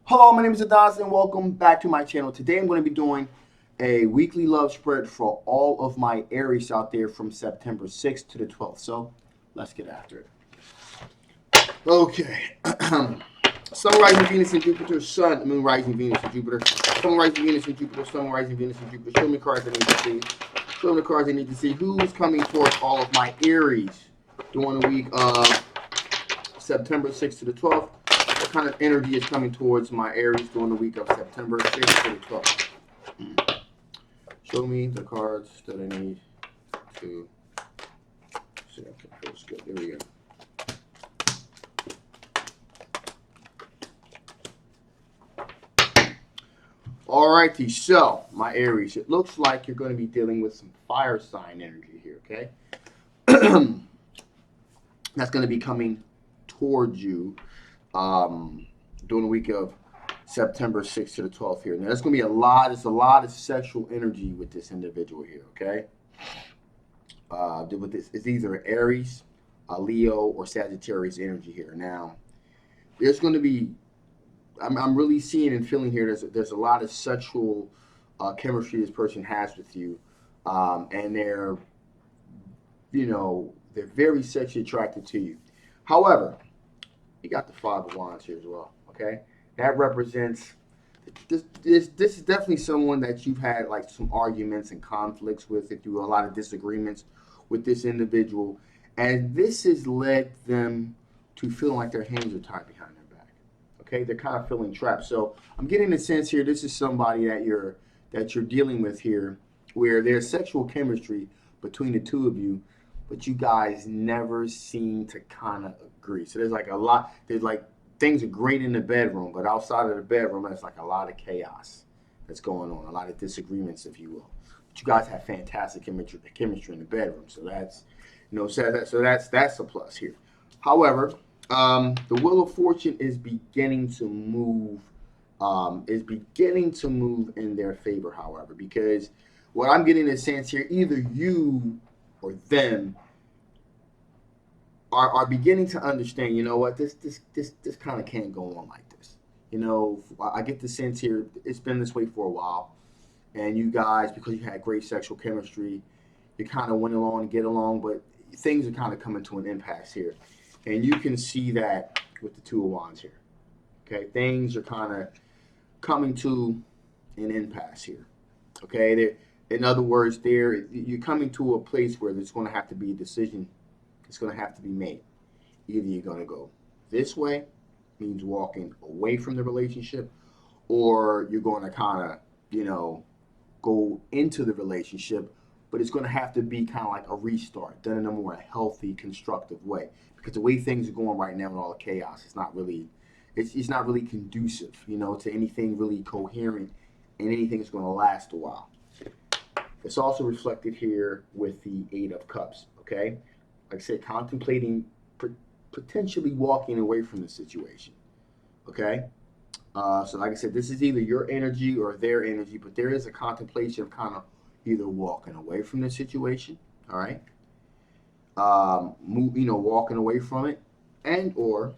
Hello, my name is Adonis and welcome back to my channel. Today I'm going to be doing a weekly love spread for all of my Aries out there from September 6th to the 12th. So let's get after it. Okay. Sun, rising Venus and Jupiter, Sun, Moon, rising Venus and Jupiter, Sun, rising Venus and Jupiter, Sun, rising Venus and Jupiter. Show me cards I need to see. Show me the cards I need to see. Who's coming towards all of my Aries during the week of September 6th to the 12th? What kind of energy is coming towards my Aries during the week of September 6th to the 12th? Show me the cards that I need to see. Okay, feels good. There we go. Alrighty, so my Aries, it looks like you're going to be dealing with some fire sign energy here, okay? That's going to be coming towards you during the week of September 6th to the 12th here. Now, there's going to be there's a lot of sexual energy with this individual here, okay? With this, it's either Aries, a Leo, or Sagittarius energy here. Now, there's going to be, I'm really seeing and feeling here, there's a lot of sexual chemistry this person has with you. And they're very sexually attracted to you. However, you got the Five of Wands here as well, okay? That represents this is definitely someone that you've had like some arguments and conflicts with, if you will, a lot of disagreements with this individual, and this has led them to feeling like their hands are tied behind their back. Okay, they're kind of feeling trapped. So I'm getting the sense here this is somebody that you're dealing with here, where there's sexual chemistry between the two of you, but you guys never seem to kind of agree. So there's like things are great in the bedroom, but outside of the bedroom, there's like a lot of chaos that's going on, a lot of disagreements, if you will. But you guys have fantastic chemistry in the bedroom, so that's a plus here. However, the wheel of fortune is beginning to move, in their favor. However, because what I'm getting a sense here, either you or them are beginning to understand, you know what, this kind of can't go on like this. I get the sense here it's been this way for a while, and you guys, because you had great sexual chemistry, you kind of went along and get along, but things are kind of coming to an impasse here, and you can see that with the Two of Wands here. Okay, things are kind of coming to an impasse here. Okay, in other words, you're coming to a place where there's going to have to be a decision. It's going to have to be made. Either you're going to go this way, means walking away from the relationship, or you're going to kind of, go into the relationship, but it's going to have to be kind of like a restart, done in a more healthy, constructive way. Because the way things are going right now with all the chaos, it's not really conducive, to anything really coherent and anything that's going to last a while. It's also reflected here with the Eight of Cups, okay? Like I said, contemplating potentially walking away from the situation, okay? So like I said, this is either your energy or their energy, but there is a contemplation of kind of either walking away from the situation, all right? Walking away from it, and or,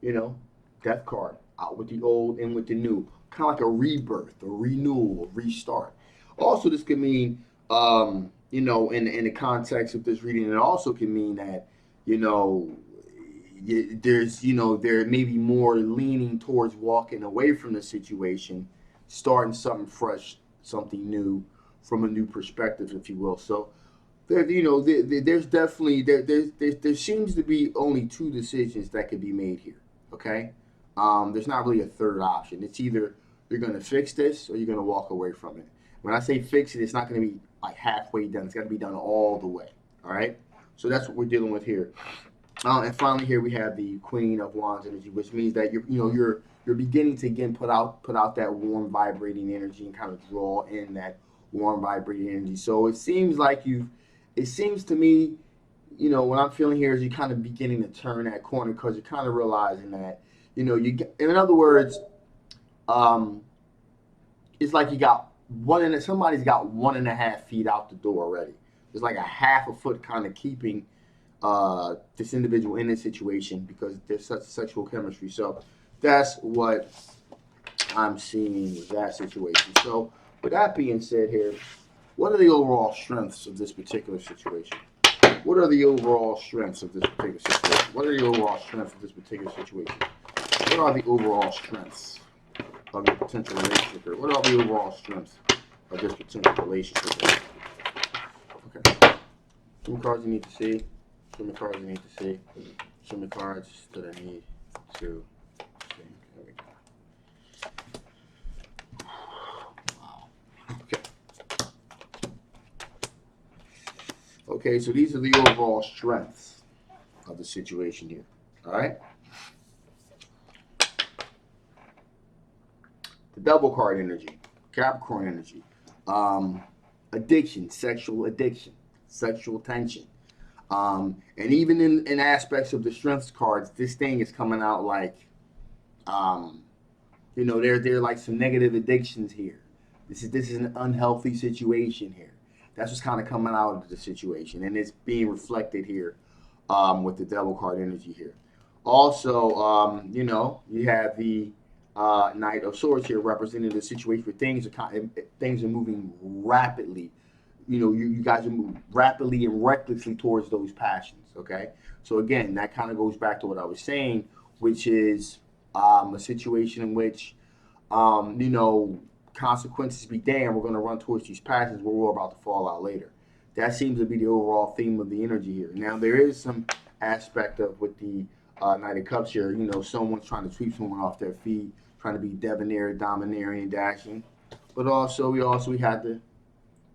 death card, out with the old, in with the new, kind of like a rebirth, a renewal, a restart. Also, this could mean, in the context of this reading, it also can mean that, there may be more leaning towards walking away from the situation, starting something fresh, something new, from a new perspective, if you will. So there's definitely there seems to be only two decisions that could be made here. Okay, there's not really a third option. It's either you're going to fix this or you're going to walk away from it. When I say fix it, it's not going to be like halfway done. It's got to be done all the way. All right. So that's what we're dealing with here. And finally, here we have the Queen of Wands energy, which means that you're beginning to again put out that warm vibrating energy and kind of draw in that warm vibrating energy. So it seems like it seems to me, what I'm feeling here is you're kind of beginning to turn that corner because you're kind of realizing that, in other words, um, it's like you got somebody's got 1.5 feet out the door already. It's like a half a foot kind of keeping this individual in this situation because there's such sexual chemistry. So that's what I'm seeing with that situation. So with that being said here, what are the overall strengths of this particular situation? What are the overall strengths of this particular situation? What are the overall strengths of this particular situation? What are the overall strengths of your potential relationship here? What are the overall strengths of this potential relationship here? Okay. Show me cards you need to see. Show me cards you need to see. Show me cards that I need to see. There we go. Wow. Okay. Okay, so these are the overall strengths of the situation here. All right? The double card energy, Capricorn energy, addiction, sexual tension. And even in aspects of the strengths cards, this thing is coming out like, there are like some negative addictions here. This is an unhealthy situation here. That's what's kind of coming out of the situation, and it's being reflected here with the double card energy here. Also, you have the Knight of Swords here representing the situation where things are moving rapidly. You guys are moving rapidly and recklessly towards those passions. Okay, so again, that kind of goes back to what I was saying, which is a situation in which consequences be damned, we're going to run towards these passions where we're about to fall out later. That seems to be the overall theme of the energy here. Now, there is some aspect of with the Knight of Cups here, someone's trying to sweep someone off their feet, trying to be debonair, domineering, dashing. But also, we had the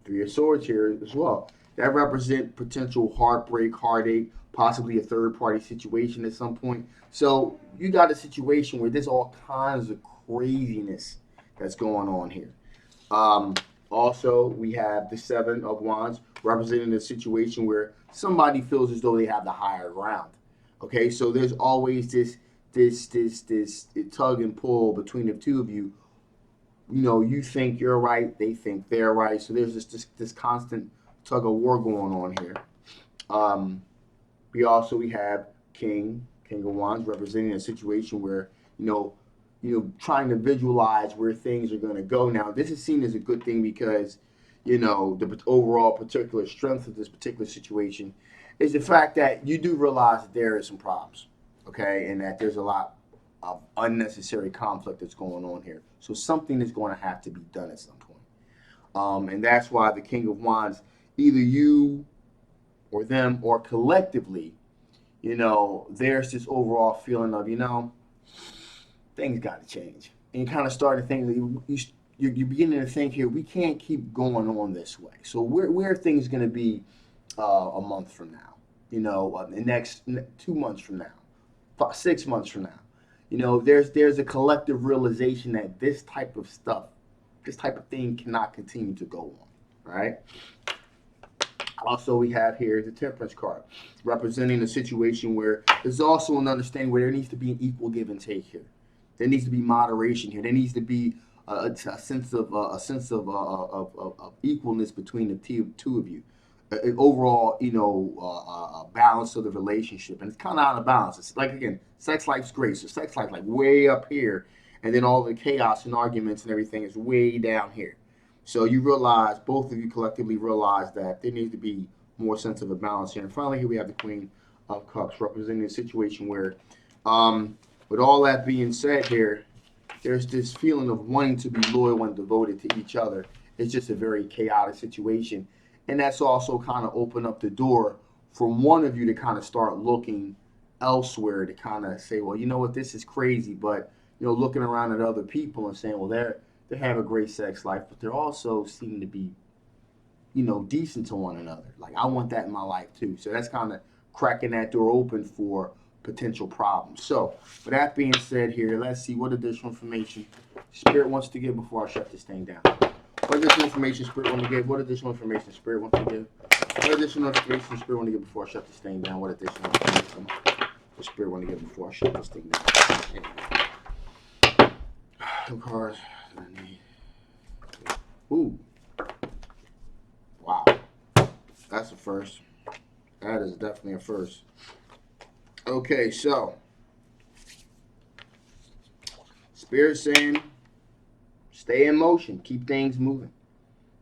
Three of Swords here as well. That represents potential heartbreak, heartache, possibly a third-party situation at some point. So you got a situation where there's all kinds of craziness that's going on here. Also, we have the Seven of Wands representing a situation where somebody feels as though they have the higher ground. Okay, so there's always this tug and pull between the two of you. You think you're right, they think they're right. So there's this constant tug of war going on here. We have King of Wands representing a situation where trying to visualize where things are going to go. Now, this is seen as a good thing because the overall particular strength of this particular situation is the fact that you do realize that there is some problems, okay, and that there's a lot of unnecessary conflict that's going on here. So something is going to have to be done at some point. And that's why the King of Wands, either you or them or collectively, there's this overall feeling of, things got to change. And you kind of start to think that you're beginning to think here, we can't keep going on this way. So where are things going to be a month from now? The next 2 months from now, 6 months from now. There's a collective realization that this type of stuff, this type of thing cannot continue to go on, right? Also, we have here the Temperance card, representing a situation where there's also an understanding where there needs to be an equal give and take here. There needs to be moderation here. There needs to be a sense of equalness between the two of you. An overall, balance of the relationship, and it's kind of out of balance. It's like, again, sex life's great, so sex life like way up here, and then all the chaos and arguments and everything is way down here. So you realize, both of you collectively realize that there needs to be more sense of a balance here. And finally, here we have the Queen of Cups representing a situation where, with all that being said here, there's this feeling of wanting to be loyal and devoted to each other. It's just a very chaotic situation. And that's also kind of opened up the door for one of you to kind of start looking elsewhere to kind of say, well, you know what, this is crazy. But, looking around at other people and saying, well, they have a great sex life, but they're also seem to be, decent to one another. Like, I want that in my life too. So that's kind of cracking that door open for potential problems. So with that being said here, let's see what additional information Spirit wants to give before I shut this thing down. What additional information Spirit wants to give? What additional information Spirit wants to give? What additional information Spirit wants to give before I shut this thing down? What additional information Spirit wants to give before I shut this thing down? Some cards that I need. Ooh. Wow. That's the first. That is definitely a first. Okay, so Spirit saying, stay in motion, keep things moving,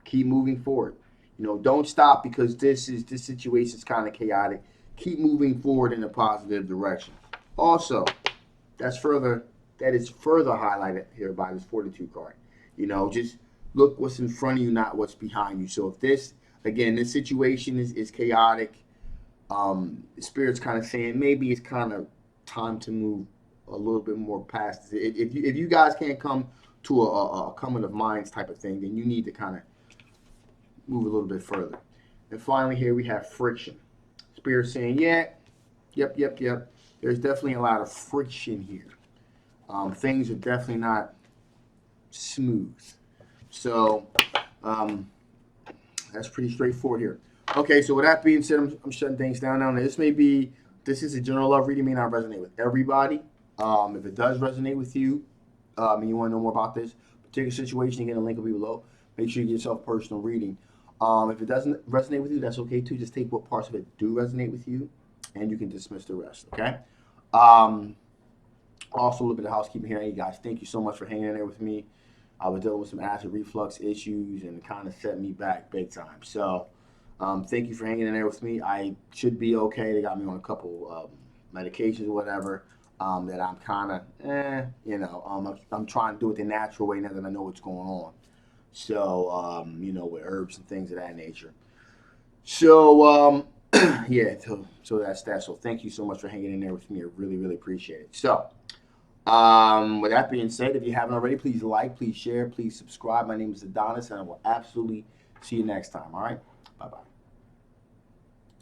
keep moving forward. You know, don't stop because this situation is kind of chaotic. Keep moving forward in a positive direction. Also, that's further that is further highlighted here by this 42 card. You know, just look what's in front of you, not what's behind you. So if this situation is chaotic, Spirit's kind of saying maybe it's kind of time to move a little bit more past it. If you guys can't come to a coming of minds type of thing, then you need to kind of move a little bit further. And finally, here we have friction. Spirit saying, yeah, yep. There's definitely a lot of friction here. Things are definitely not smooth. So that's pretty straightforward here. Okay, so with that being said, I'm shutting things down now. Now, this is a general love reading, may not resonate with everybody. If it does resonate with you, and you want to know more about this particular situation, again, the link will be below. Make sure you get yourself a personal reading. If it doesn't resonate with you, that's okay too. Just take what parts of it do resonate with you, and you can dismiss the rest. Okay. Also, a little bit of housekeeping here. Hey guys, thank you so much for hanging in there with me. I was dealing with some acid reflux issues and it kind of set me back big time. So, thank you for hanging in there with me. I should be okay. They got me on a couple medications or whatever. That I'm kind of, I'm trying to do it the natural way now that I know what's going on. So, with herbs and things of that nature. So, yeah, so that's that. So, thank you so much for hanging in there with me. I really, really appreciate it. So, with that being said, if you haven't already, please like, please share, please subscribe. My name is Adonis, and I will absolutely see you next time. All right? Bye bye.